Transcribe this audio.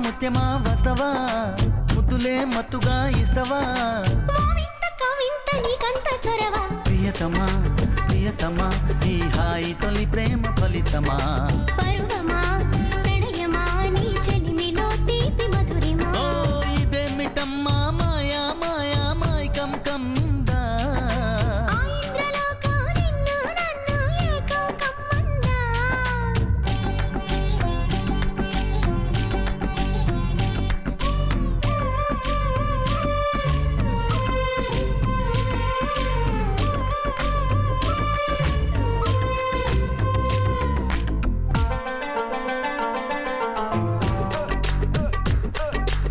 ముత్యమా వస్తవా ముద్దులే మత్తుగా ఇస్తవా ప్రియతమా ప్రియతమా ఈ హాయి తొలి ప్రేమ ఫలితమా పరువమా